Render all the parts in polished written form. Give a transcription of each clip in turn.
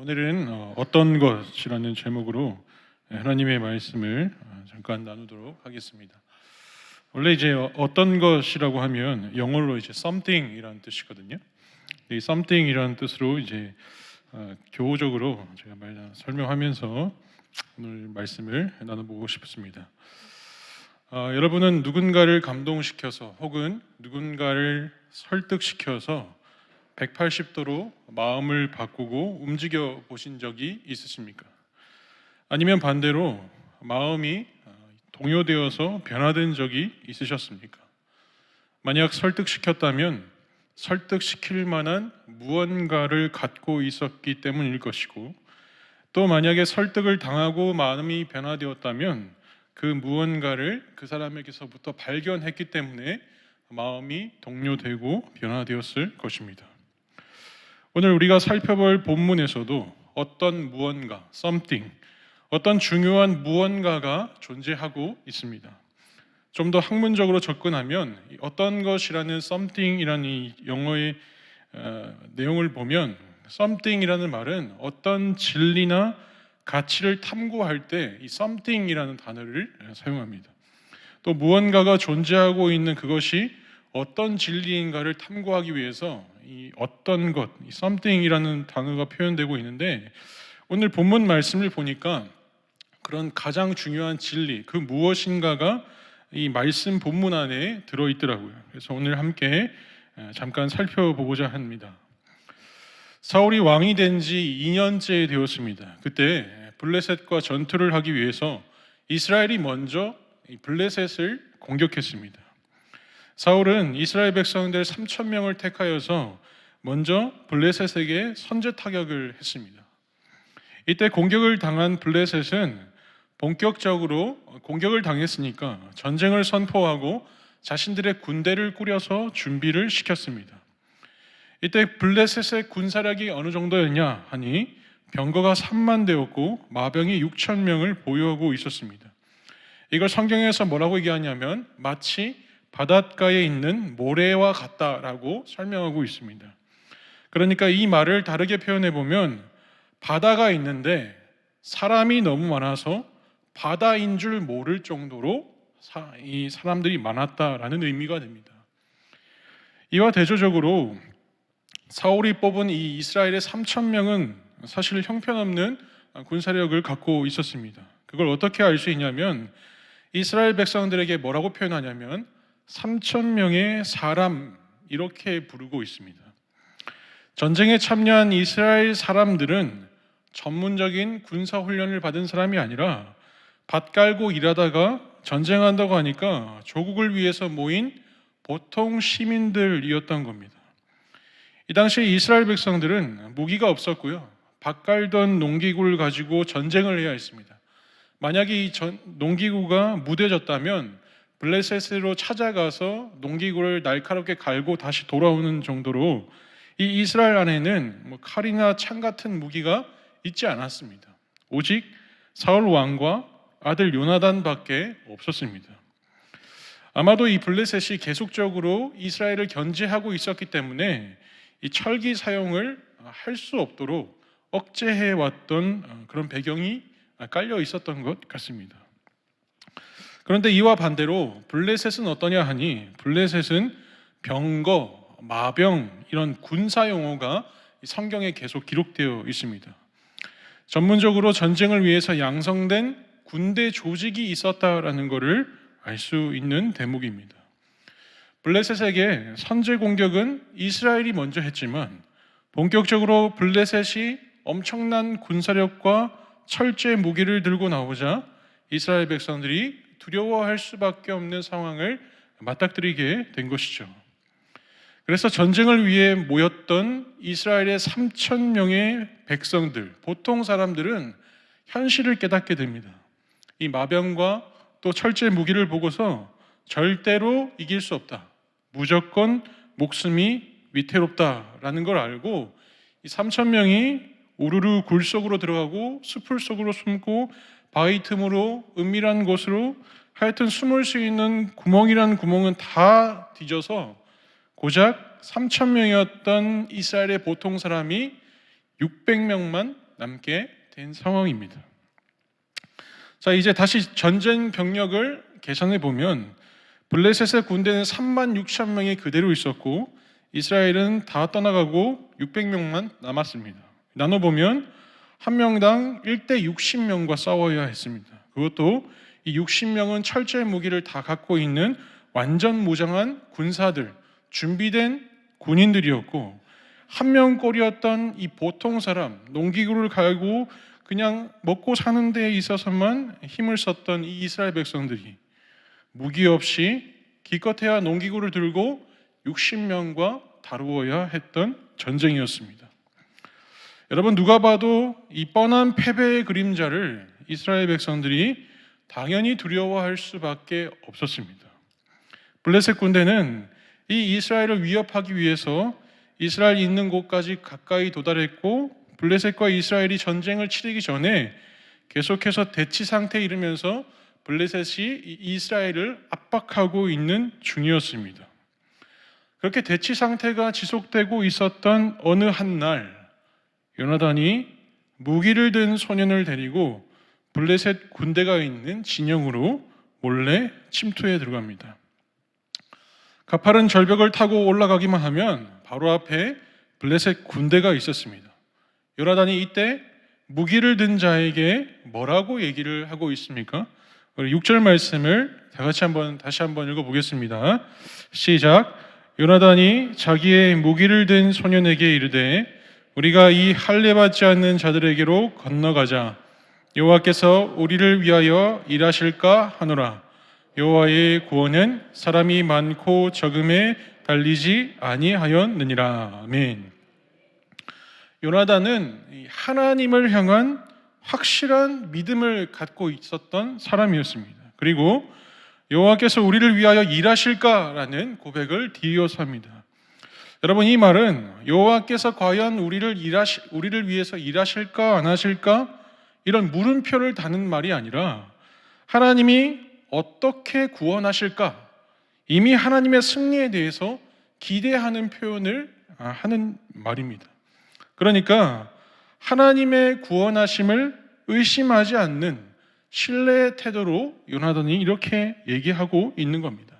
오늘은 어떤 것이라는 제목으로 하나님의 말씀을 잠깐 나누도록 하겠습니다. 원래 이제 어떤 것이라고 하면 영어로 이제 something이라는 뜻이거든요. 이 something이라는 뜻으로 이제 교호적으로 제가 설명하면서 오늘 말씀을 나눠보고 싶습니다. 여러분은 누군가를 감동시켜서 혹은 누군가를 설득시켜서 180도로 마음을 바꾸고 움직여 보신 적이 있으십니까? 아니면 반대로 마음이 동요되어서 변화된 적이 있으셨습니까? 만약 설득시켰다면 설득시킬 만한 무언가를 갖고 있었기 때문일 것이고, 또 만약에 설득을 당하고 마음이 변화되었다면 그 무언가를 그 사람에게서부터 발견했기 때문에 마음이 동요되고 변화되었을 것입니다. 오늘 우리가 살펴볼 본문에서도 어떤 무언가, something, 어떤 중요한 무언가가 존재하고 있습니다. 좀 더 학문적으로 접근하면 어떤 것이라는 something이라는 이 영어의 내용을 보면 something이라는 말은 어떤 진리나 가치를 탐구할 때 이 something이라는 단어를 사용합니다. 또 무언가가 존재하고 있는 그것이 어떤 진리인가를 탐구하기 위해서 이 어떤 것, 이 something이라는 단어가 표현되고 있는데, 오늘 본문 말씀을 보니까 그런 가장 중요한 진리, 그 무엇인가가 이 말씀 본문 안에 들어있더라고요. 그래서 오늘 함께 잠깐 살펴보고자 합니다. 사울이 왕이 된 지 2년째 되었습니다. 그때 블레셋과 전투를 하기 위해서 이스라엘이 먼저 블레셋을 공격했습니다. 사울은 이스라엘 백성들 3,000명을 택하여서 먼저 블레셋에게 선제 타격을 했습니다. 이때 공격을 당한 블레셋은 본격적으로 공격을 당했으니까 전쟁을 선포하고 자신들의 군대를 꾸려서 준비를 시켰습니다. 이때 블레셋의 군사력이 어느 정도였냐 하니 병거가 3만 대였고 마병이 6,000명을 보유하고 있었습니다. 이걸 성경에서 뭐라고 얘기하냐면 마치 바닷가에 있는 모래와 같다라고 설명하고 있습니다. 그러니까 이 말을 다르게 표현해 보면 바다가 있는데 사람이 너무 많아서 바다인 줄 모를 정도로 이 사람들이 많았다라는 의미가 됩니다. 이와 대조적으로 사울이 뽑은 이 이스라엘의 3,000명은 사실 형편없는 군사력을 갖고 있었습니다. 그걸 어떻게 알 수 있냐면 이스라엘 백성들에게 뭐라고 표현하냐면 3,000명의 사람, 이렇게 부르고 있습니다. 전쟁에 참여한 이스라엘 사람들은 전문적인 군사훈련을 받은 사람이 아니라 밭 깔고 일하다가 전쟁한다고 하니까 조국을 위해서 모인 보통 시민들이었던 겁니다. 이 당시 이스라엘 백성들은 무기가 없었고요, 밭 깔던 농기구를 가지고 전쟁을 해야 했습니다. 만약에 이 농기구가 무뎌졌다면 블레셋으로 찾아가서 농기구를 날카롭게 갈고 다시 돌아오는 정도로 이 이스라엘 안에는 칼이나 창 같은 무기가 있지 않았습니다. 오직 사울 왕과 아들 요나단밖에 없었습니다. 아마도 이 블레셋이 계속적으로 이스라엘을 견제하고 있었기 때문에 이 철기 사용을 할 수 없도록 억제해 왔던 그런 배경이 깔려 있었던 것 같습니다. 그런데 이와 반대로 블레셋은 어떠냐 하니 블레셋은 병거, 마병, 이런 군사 용어가 성경에 계속 기록되어 있습니다. 전문적으로 전쟁을 위해서 양성된 군대 조직이 있었다라는 것을 알 수 있는 대목입니다. 블레셋에게 선제 공격은 이스라엘이 먼저 했지만 본격적으로 블레셋이 엄청난 군사력과 철제 무기를 들고 나오자 이스라엘 백성들이 두려워할 수밖에 없는 상황을 맞닥뜨리게 된 것이죠. 그래서 전쟁을 위해 모였던 이스라엘의 3,000명의 백성들, 보통 사람들은 현실을 깨닫게 됩니다. 이 마병과 또 철제 무기를 보고서 절대로 이길 수 없다, 무조건 목숨이 위태롭다라는 걸 알고 이 3,000명이 우르르 굴 속으로 들어가고 숲을 속으로 숨고 바위 틈으로 은밀한 곳으로 하여튼 숨을 수 있는 구멍이라는 구멍은 다 뒤져서 고작 3,000명이었던 이스라엘의 보통 사람이 600명만 남게 된 상황입니다. 자, 이제 다시 전쟁 병력을 계산해 보면 블레셋의 군대는 3만 6천 명이 그대로 있었고 이스라엘은 다 떠나가고 600명만 남았습니다. 나눠보면 한 명당 1대 60명과 싸워야 했습니다. 그것도 이 60명은 철제 무기를 다 갖고 있는 완전 무장한 군사들, 준비된 군인들이었고 한 명꼴이었던 이 보통 사람, 농기구를 갈고 그냥 먹고 사는 데 있어서만 힘을 썼던 이 이스라엘 백성들이 무기 없이 기껏해야 농기구를 들고 60명과 다루어야 했던 전쟁이었습니다. 여러분, 누가 봐도 이 뻔한 패배의 그림자를 이스라엘 백성들이 당연히 두려워할 수밖에 없었습니다. 블레셋 군대는 이 이스라엘을 위협하기 위해서 이스라엘이 있는 곳까지 가까이 도달했고 블레셋과 이스라엘이 전쟁을 치르기 전에 계속해서 대치 상태에 이르면서 블레셋이 이스라엘을 압박하고 있는 중이었습니다. 그렇게 대치 상태가 지속되고 있었던 어느 한 날 요나단이 무기를 든 소년을 데리고 블레셋 군대가 있는 진영으로 몰래 침투해 들어갑니다. 가파른 절벽을 타고 올라가기만 하면 바로 앞에 블레셋 군대가 있었습니다. 요나단이 이때 무기를 든 자에게 뭐라고 얘기를 하고 있습니까? 우리 6절 말씀을 다시 한번 읽어보겠습니다. 시작. 요나단이 자기의 무기를 든 소년에게 이르되 우리가 이 할례 받지 않는 자들에게로 건너가자. 여호와께서 우리를 위하여 일하실까 하노라. 여호와의 구원은 사람이 많고 적음에 달리지 아니하였느니라. 아멘. 요나단은 하나님을 향한 확실한 믿음을 갖고 있었던 사람이었습니다. 그리고 여호와께서 우리를 위하여 일하실까라는 고백을 뒤이어서 합니다. 여러분, 이 말은 여호와께서 과연 우리를 위해서 일하실까 안 하실까 이런 물음표를 다는 말이 아니라 하나님이 어떻게 구원하실까, 이미 하나님의 승리에 대해서 기대하는 표현을 하는 말입니다. 그러니까 하나님의 구원하심을 의심하지 않는 신뢰의 태도로 요나단이 이렇게 얘기하고 있는 겁니다.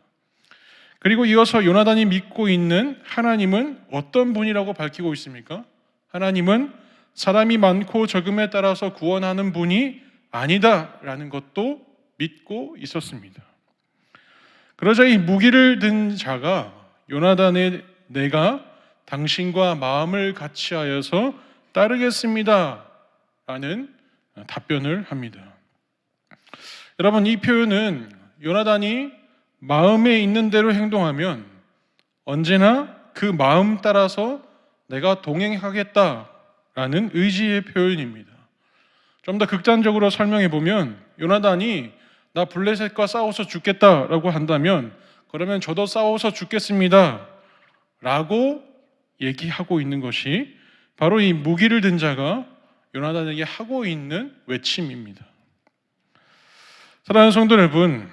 그리고 이어서 요나단이 믿고 있는 하나님은 어떤 분이라고 밝히고 있습니까? 하나님은 사람이 많고 적음에 따라서 구원하는 분이 아니다라는 것도 믿고 있었습니다. 그러자 이 무기를 든 자가 요나단의 내가 당신과 마음을 같이하여서 따르겠습니다 라는 답변을 합니다. 여러분, 이 표현은 요나단이 마음에 있는 대로 행동하면 언제나 그 마음 따라서 내가 동행하겠다라는 의지의 표현입니다. 좀 더 극단적으로 설명해 보면 요나단이 나 블레셋과 싸워서 죽겠다라고 한다면 그러면 저도 싸워서 죽겠습니다 라고 얘기하고 있는 것이 바로 이 무기를 든 자가 요나단에게 하고 있는 외침입니다. 사랑하는 성도 여러분,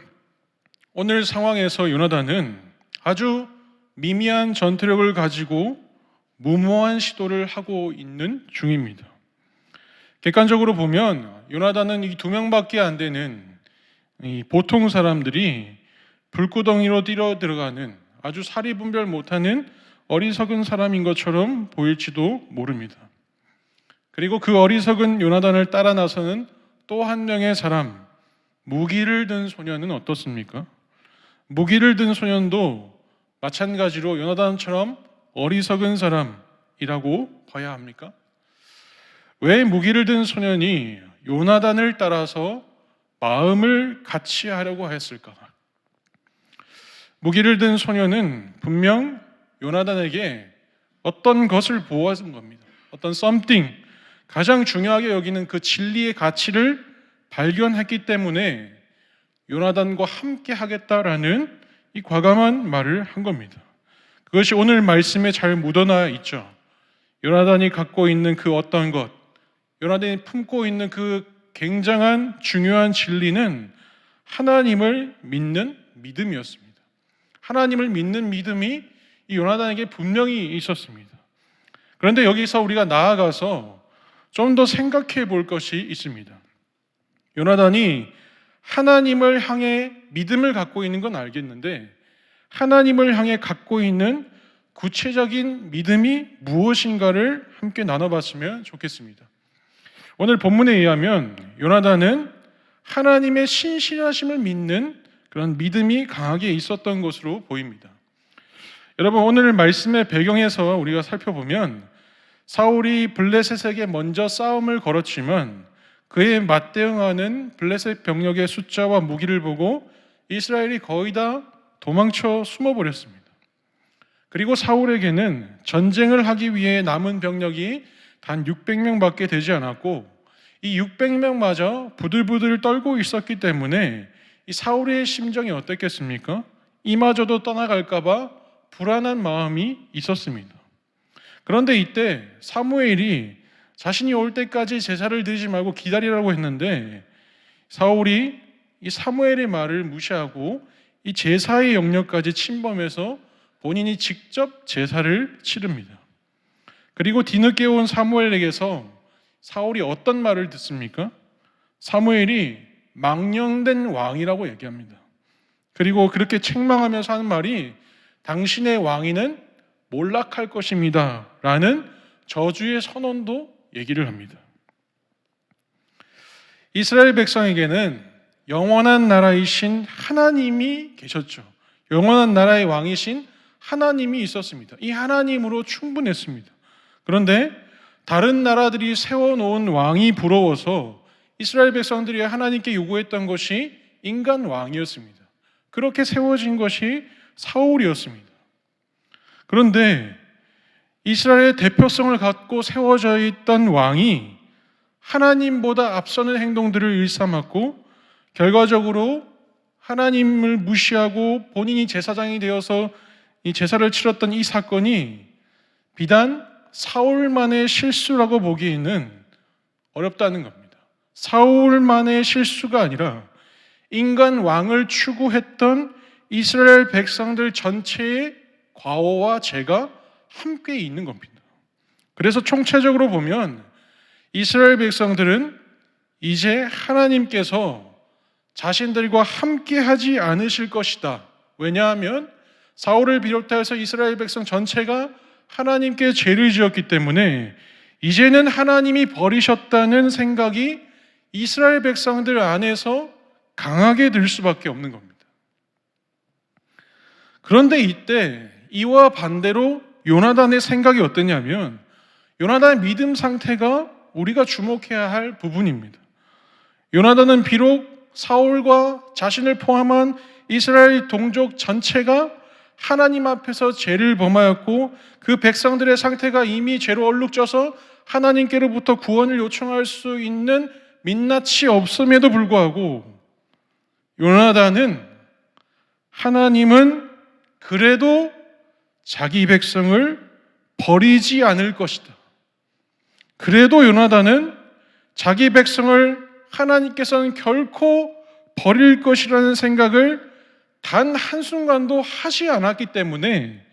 오늘 상황에서 요나단은 아주 미미한 전투력을 가지고 무모한 시도를 하고 있는 중입니다. 객관적으로 보면 요나단은 이 2명밖에 안 되는 이 보통 사람들이 불구덩이로 뛰어 들어가는 아주 사리분별 못하는 어리석은 사람인 것처럼 보일지도 모릅니다. 그리고 그 어리석은 요나단을 따라 나서는 또 한 명의 사람, 무기를 든 소년은 어떻습니까? 무기를 든 소년도 마찬가지로 요나단처럼 어리석은 사람이라고 봐야 합니까? 왜 무기를 든 소년이 요나단을 따라서 마음을 같이 하려고 했을까? 무기를 든 소년은 분명 요나단에게 어떤 것을 보아준 겁니다. 어떤 something, 가장 중요하게 여기는 그 진리의 가치를 발견했기 때문에 요나단과 함께 하겠다라는 이 과감한 말을 한 겁니다. 그것이 오늘 말씀에 잘 묻어나 있죠. 요나단이 갖고 있는 그 어떤 것, 요나단이 품고 있는 그 굉장한 중요한 진리는 하나님을 믿는 믿음이었습니다. 하나님을 믿는 믿음이 이 요나단에게 분명히 있었습니다. 그런데 여기서 우리가 나아가서 좀 더 생각해 볼 것이 있습니다. 요나단이 하나님을 향해 믿음을 갖고 있는 건 알겠는데 하나님을 향해 갖고 있는 구체적인 믿음이 무엇인가를 함께 나눠봤으면 좋겠습니다. 오늘 본문에 의하면 요나단은 하나님의 신실하심을 믿는 그런 믿음이 강하게 있었던 것으로 보입니다. 여러분, 오늘 말씀의 배경에서 우리가 살펴보면 사울이 블레셋에게 먼저 싸움을 걸었지만 그에 맞대응하는 블레셋 병력의 숫자와 무기를 보고 이스라엘이 거의 다 도망쳐 숨어버렸습니다. 그리고 사울에게는 전쟁을 하기 위해 남은 병력이 단 600명밖에 되지 않았고 이 600명마저 부들부들 떨고 있었기 때문에 이 사울의 심정이 어땠겠습니까? 이마저도 떠나갈까 봐 불안한 마음이 있었습니다. 그런데 이때 사무엘이 자신이 올 때까지 제사를 드리지 말고 기다리라고 했는데 사울이 이 사무엘의 말을 무시하고 이 제사의 영역까지 침범해서 본인이 직접 제사를 치릅니다. 그리고 뒤늦게 온 사무엘에게서 사울이 어떤 말을 듣습니까? 사무엘이 망령된 왕이라고 얘기합니다. 그리고 그렇게 책망하면서 하는 말이 당신의 왕위는 몰락할 것입니다 라는 저주의 선언도 얘기를 합니다. 이스라엘 백성에게는 영원한 나라이신 하나님이 계셨죠. 영원한 나라의 왕이신 하나님이 있었습니다. 이 하나님으로 충분했습니다. 그런데 다른 나라들이 세워놓은 왕이 부러워서 이스라엘 백성들이 하나님께 요구했던 것이 인간 왕이었습니다. 그렇게 세워진 것이 사울이었습니다. 그런데 이스라엘의 대표성을 갖고 세워져 있던 왕이 하나님보다 앞서는 행동들을 일삼았고 결과적으로 하나님을 무시하고 본인이 제사장이 되어서 이 제사를 치렀던 이 사건이 비단 사울만의 실수라고 보기에는 어렵다는 겁니다. 사울만의 실수가 아니라 인간 왕을 추구했던 이스라엘 백성들 전체의 과오와 죄가 함께 있는 겁니다. 그래서 총체적으로 보면 이스라엘 백성들은 이제 하나님께서 자신들과 함께 하지 않으실 것이다. 왜냐하면 사울을 비롯해서 이스라엘 백성 전체가 하나님께 죄를 지었기 때문에 이제는 하나님이 버리셨다는 생각이 이스라엘 백성들 안에서 강하게 들 수밖에 없는 겁니다. 그런데 이때 이와 반대로 요나단의 생각이 어떠냐면 요나단의 믿음 상태가 우리가 주목해야 할 부분입니다. 요나단은 비록 사울과 자신을 포함한 이스라엘 동족 전체가 하나님 앞에서 죄를 범하였고 그 백성들의 상태가 이미 죄로 얼룩져서 하나님께로부터 구원을 요청할 수 있는 민낯이 없음에도 불구하고 요나단은 하나님은 그래도 자기 백성을 버리지 않을 것이다. 그래도 요나단은 자기 백성을 하나님께서는 결코 버릴 것이라는 생각을 단 한순간도 하지 않았기 때문에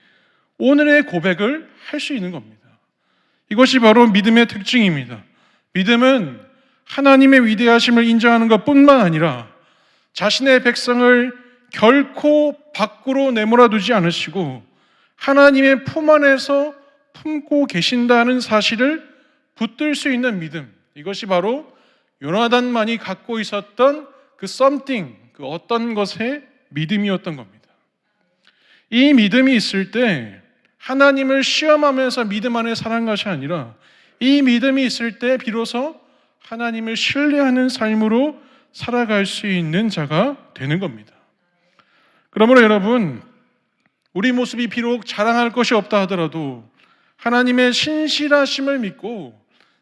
오늘의 고백을 할 수 있는 겁니다. 이것이 바로 믿음의 특징입니다. 믿음은 하나님의 위대하심을 인정하는 것뿐만 아니라 자신의 백성을 결코 밖으로 내몰아두지 않으시고 하나님의 품 안에서 품고 계신다는 사실을 붙들 수 있는 믿음, 이것이 바로 요나단만이 갖고 있었던 그 something, 그 어떤 것의 믿음이었던 겁니다. 이 믿음이 있을 때 하나님을 시험하면서 믿음 안에 사는 것이 아니라 이 믿음이 있을 때 비로소 하나님을 신뢰하는 삶으로 살아갈 수 있는 자가 되는 겁니다. 그러므로 여러분, 우리 모습이 비록 자랑할 것이 없다 하더라도 하나님의 신실하심을 믿고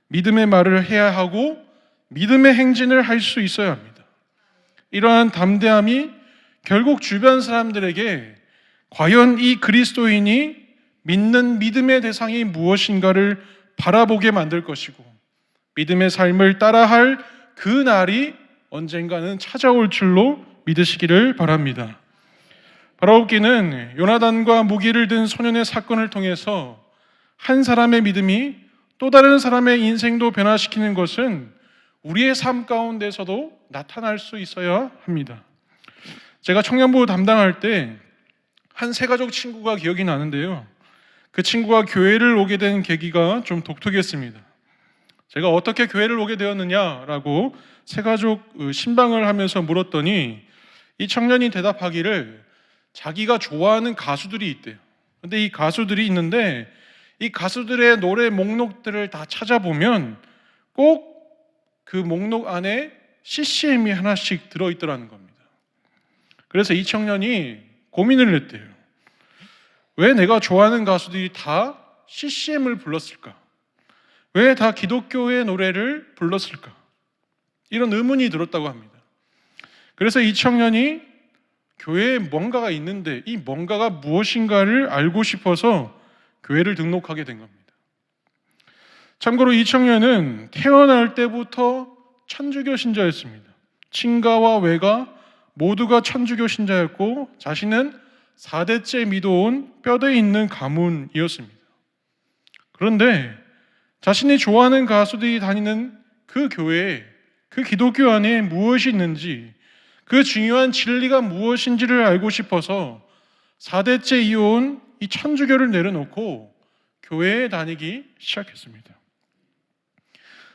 믿음의 말을 해야 하고 믿음의 행진을 할 수 있어야 합니다. 이러한 담대함이 결국 주변 사람들에게 과연 이 그리스도인이 믿는 믿음의 대상이 무엇인가를 바라보게 만들 것이고 믿음의 삶을 따라할 그 날이 언젠가는 찾아올 줄로 믿으시기를 바랍니다. 바라옵기는 요나단과 무기를 든 소년의 사건을 통해서 한 사람의 믿음이 또 다른 사람의 인생도 변화시키는 것은 우리의 삶 가운데서도 나타날 수 있어야 합니다. 제가 청년부 담당할 때 한 새가족 친구가 기억이 나는데요. 그 친구가 교회를 오게 된 계기가 좀 독특했습니다. 제가 어떻게 교회를 오게 되었느냐라고 새가족 신방을 하면서 물었더니 이 청년이 대답하기를 자기가 좋아하는 가수들이 있대요. 근데 이 가수들이 있는데 이 가수들의 노래 목록들을 다 찾아보면 꼭 그 목록 안에 CCM이 하나씩 들어있더라는 겁니다. 그래서 이 청년이 고민을 했대요. 왜 내가 좋아하는 가수들이 다 CCM을 불렀을까? 왜 다 기독교의 노래를 불렀을까? 이런 의문이 들었다고 합니다. 그래서 이 청년이 교회에 뭔가가 있는데 이 뭔가가 무엇인가를 알고 싶어서 교회를 등록하게 된 겁니다. 참고로 이 청년은 태어날 때부터 천주교 신자였습니다. 친가와 외가 모두가 천주교 신자였고 자신은 4대째 믿어온 뼈대 있는 가문이었습니다. 그런데 자신이 좋아하는 가수들이 다니는 그 교회에 그 기독교 안에 무엇이 있는지 그 중요한 진리가 무엇인지를 알고 싶어서 4대째 이어온 이 천주교를 내려놓고 교회에 다니기 시작했습니다.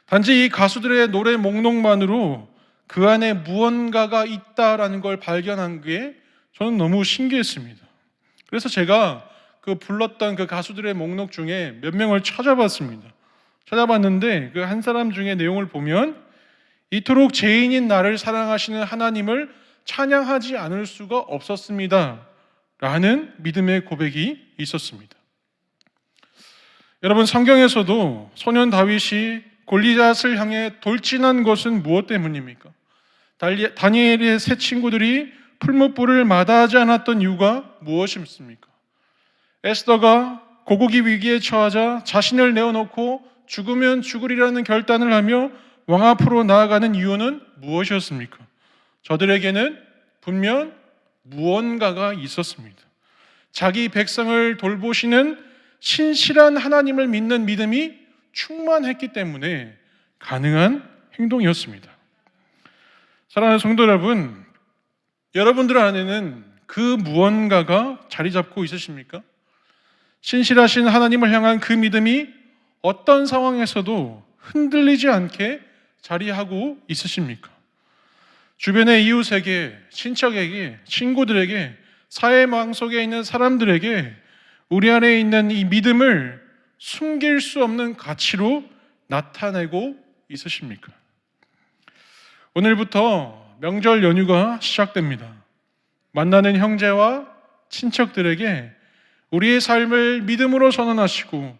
단지 이 가수들의 노래 목록만으로 그 안에 무언가가 있다라는 걸 발견한 게 저는 너무 신기했습니다. 그래서 제가 그 불렀던 그 가수들의 목록 중에 몇 명을 찾아봤습니다. 찾아봤는데 그 한 사람 중에 내용을 보면 이토록 죄인인 나를 사랑하시는 하나님을 찬양하지 않을 수가 없었습니다 라는 믿음의 고백이 있었습니다. 여러분, 성경에서도 소년 다윗이 골리앗을 향해 돌진한 것은 무엇 때문입니까? 다니엘의 세 친구들이 풀무불을 마다하지 않았던 이유가 무엇입니까? 에스더가 고국이 위기에 처하자 자신을 내어놓고 죽으면 죽으리라는 결단을 하며 왕 앞으로 나아가는 이유는 무엇이었습니까? 저들에게는 분명 무언가가 있었습니다. 자기 백성을 돌보시는 신실한 하나님을 믿는 믿음이 충만했기 때문에 가능한 행동이었습니다. 사랑하는 성도 여러분, 여러분들 안에는 그 무언가가 자리 잡고 있으십니까? 신실하신 하나님을 향한 그 믿음이 어떤 상황에서도 흔들리지 않게 자리하고 있으십니까? 주변의 이웃에게, 친척에게, 친구들에게, 사회망 속에 있는 사람들에게 우리 안에 있는 이 믿음을 숨길 수 없는 가치로 나타내고 있으십니까? 오늘부터 명절 연휴가 시작됩니다. 만나는 형제와 친척들에게 우리의 삶을 믿음으로 선언하시고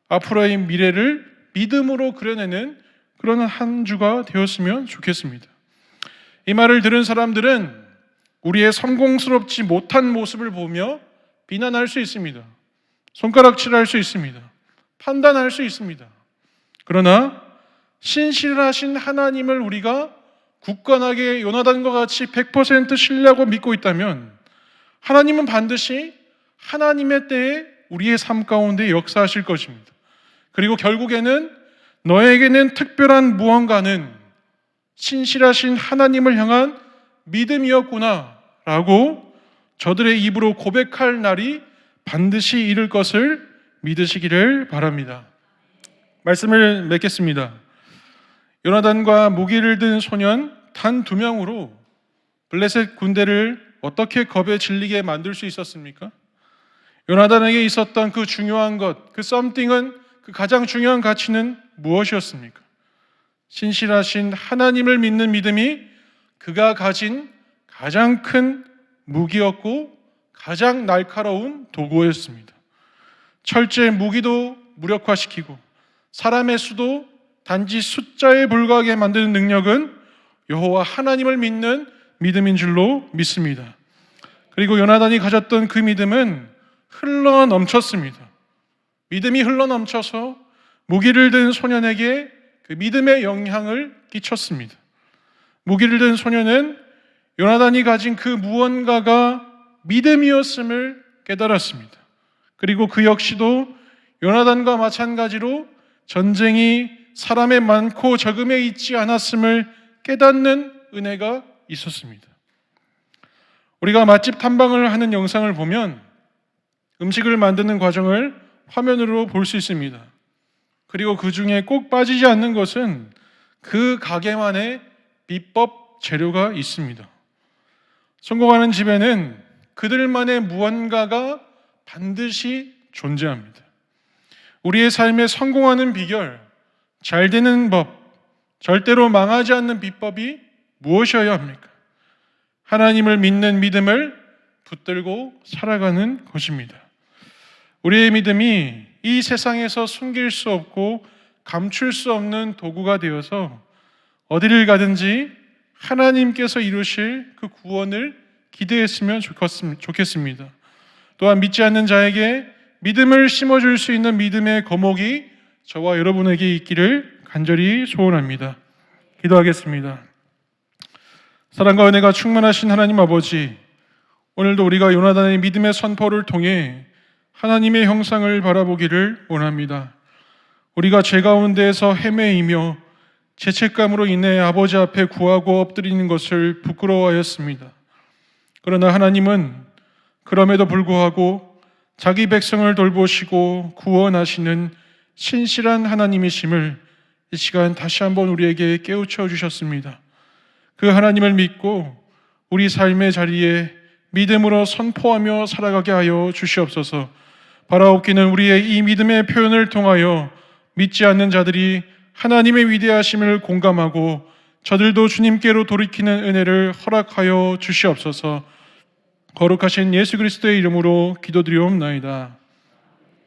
앞으로의 미래를 믿음으로 그려내는 그런 한 주가 되었으면 좋겠습니다. 이 말을 들은 사람들은 우리의 성공스럽지 못한 모습을 보며 비난할 수 있습니다. 손가락질할 수 있습니다. 판단할 수 있습니다. 그러나 신실하신 하나님을 우리가 굳건하게 요나단과 같이 100% 신뢰하고 믿고 있다면 하나님은 반드시 하나님의 때에 우리의 삶 가운데 역사하실 것입니다. 그리고 결국에는 너에게는 특별한 무언가는 신실하신 하나님을 향한 믿음이었구나 라고 저들의 입으로 고백할 날이 반드시 이룰 것을 믿으시기를 바랍니다. 말씀을 맺겠습니다. 요나단과 무기를 든 소년 단 2명으로 블레셋 군대를 어떻게 겁에 질리게 만들 수 있었습니까? 요나단에게 있었던 그 중요한 것, 그 썸띵은, 그 가장 중요한 가치는 무엇이었습니까? 신실하신 하나님을 믿는 믿음이 그가 가진 가장 큰 무기였고 가장 날카로운 도구였습니다. 철제 무기도 무력화시키고 사람의 수도 단지 숫자에 불과하게 만드는 능력은 여호와 하나님을 믿는 믿음인 줄로 믿습니다. 그리고 요나단이 가졌던 그 믿음은 흘러 넘쳤습니다. 믿음이 흘러 넘쳐서 무기를 든 소년에게 그 믿음의 영향을 끼쳤습니다. 무기를 든 소년은 요나단이 가진 그 무언가가 믿음이었음을 깨달았습니다. 그리고 그 역시도 요나단과 마찬가지로 전쟁이 사람의 많고 적음에 있지 않았음을 깨닫는 은혜가 있었습니다. 우리가 맛집 탐방을 하는 영상을 보면 음식을 만드는 과정을 화면으로 볼 수 있습니다. 그리고 그 중에 꼭 빠지지 않는 것은 그 가게만의 비법 재료가 있습니다. 성공하는 집에는 그들만의 무언가가 반드시 존재합니다. 우리의 삶에 성공하는 비결, 잘 되는 법, 절대로 망하지 않는 비법이 무엇이어야 합니까? 하나님을 믿는 믿음을 붙들고 살아가는 것입니다. 우리의 믿음이 이 세상에서 숨길 수 없고 감출 수 없는 도구가 되어서 어디를 가든지 하나님께서 이루실 그 구원을 기대했으면 좋겠습니다. 또한 믿지 않는 자에게 믿음을 심어줄 수 있는 믿음의 거목이 저와 여러분에게 있기를 간절히 소원합니다. 기도하겠습니다. 사랑과 은혜가 충만하신 하나님 아버지, 오늘도 우리가 요나단의 믿음의 선포를 통해 하나님의 형상을 바라보기를 원합니다. 우리가 죄 가운데에서 헤매이며 죄책감으로 인해 아버지 앞에 구하고 엎드리는 것을 부끄러워하였습니다. 그러나 하나님은 그럼에도 불구하고 자기 백성을 돌보시고 구원하시는 신실한 하나님이심을 이 시간 다시 한번 우리에게 깨우쳐 주셨습니다. 그 하나님을 믿고 우리 삶의 자리에 믿음으로 선포하며 살아가게 하여 주시옵소서. 바라옵기는 우리의 이 믿음의 표현을 통하여 믿지 않는 자들이 하나님의 위대하심을 공감하고 저들도 주님께로 돌이키는 은혜를 허락하여 주시옵소서. 거룩하신 예수 그리스도의 이름으로 기도드리옵나이다.